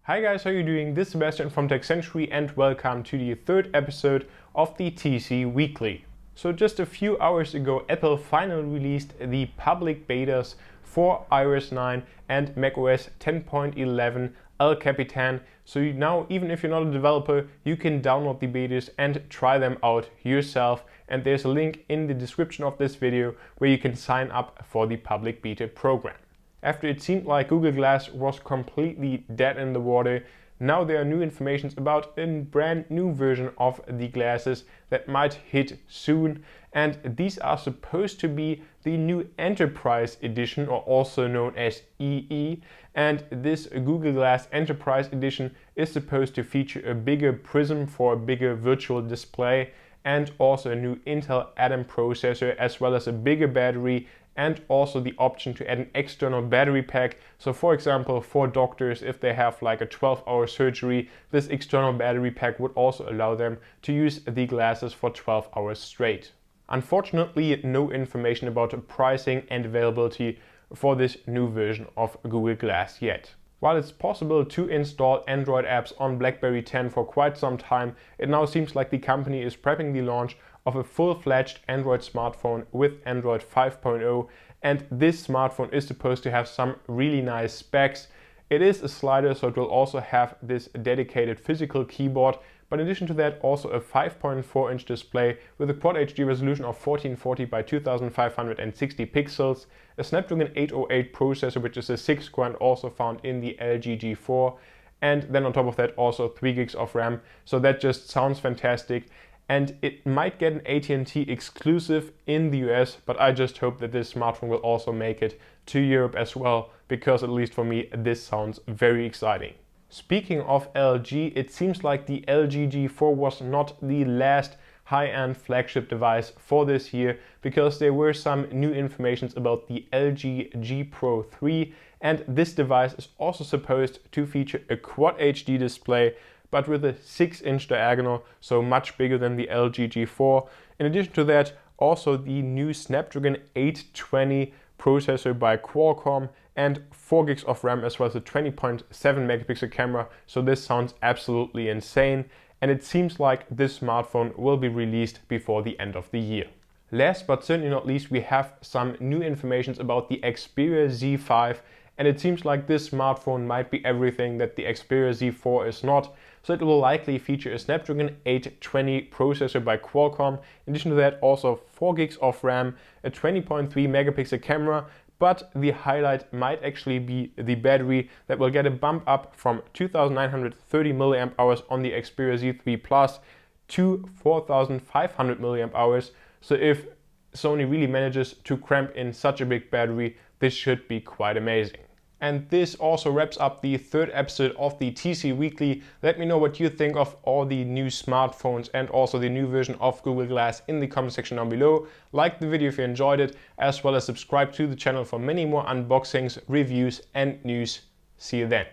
Hi guys, how are you doing? This is Sebastian from techcentury and welcome to the third episode of the TC Weekly. So just a few hours ago, Apple finally released the public betas for iOS 9 and macOS 10.11 El Capitan. So now, even if you're not a developer, you can download the betas and try them out yourself. And there's a link in the description of this video where you can sign up for the public beta program. After it seemed like Google Glass was completely dead in the water, now there are new information about a brand new version of the glasses that might hit soon, and these are supposed to be the new Enterprise Edition, or also known as EE, and this Google Glass Enterprise Edition is supposed to feature a bigger prism for a bigger virtual display and also a new Intel Atom processor, as well as a bigger battery and also the option to add an external battery pack. So for example, for doctors, if they have like a 12-hour surgery, this external battery pack would also allow them to use the glasses for 12 hours straight. Unfortunately, no information about pricing and availability for this new version of Google Glass yet. While it's possible to install Android apps on BlackBerry 10 for quite some time, it now seems like the company is prepping the launch of a full-fledged Android smartphone with Android 5.0, and this smartphone is supposed to have some really nice specs. It is a slider, so it will also have this dedicated physical keyboard, but in addition to that, also a 5.4-inch display with a Quad HD resolution of 1440 by 2560 pixels, a Snapdragon 808 processor, which is a 6-core and also found in the LG G4, and then on top of that also 3 gigs of RAM. So that just sounds fantastic, and it might get an AT&T exclusive in the US, but I just hope that this smartphone will also make it to Europe as well, because at least for me this sounds very exciting. Speaking of LG, it seems like the LG G4 was not the last high-end flagship device for this year, because there were some new information about the LG G Pro 3, and this device is also supposed to feature a Quad HD display, but with a 6-inch diagonal, so much bigger than the LG G4. In addition to that, also the new Snapdragon 820 processor by Qualcomm and 4 gigs of RAM, as well as a 20.7 megapixel camera. So this sounds absolutely insane, and it seems like this smartphone will be released before the end of the year. Last but certainly not least, we have some new information about the Xperia Z5, and it seems like this smartphone might be everything that the Xperia Z4 is not. So it will likely feature a Snapdragon 820 processor by Qualcomm. In addition to that, also 4 gigs of RAM, a 20.3 megapixel camera, but the highlight might actually be the battery that will get a bump up from 2930 mAh on the Xperia Z3 Plus to 4500 mAh. So if Sony really manages to cramp in such a big battery, this should be quite amazing. And this also wraps up the third episode of the TC Weekly. Let me know what you think of all the new smartphones and also the new version of Google Glass in the comment section down below. Like the video if you enjoyed it, as well as subscribe to the channel for many more unboxings, reviews and news. See you then.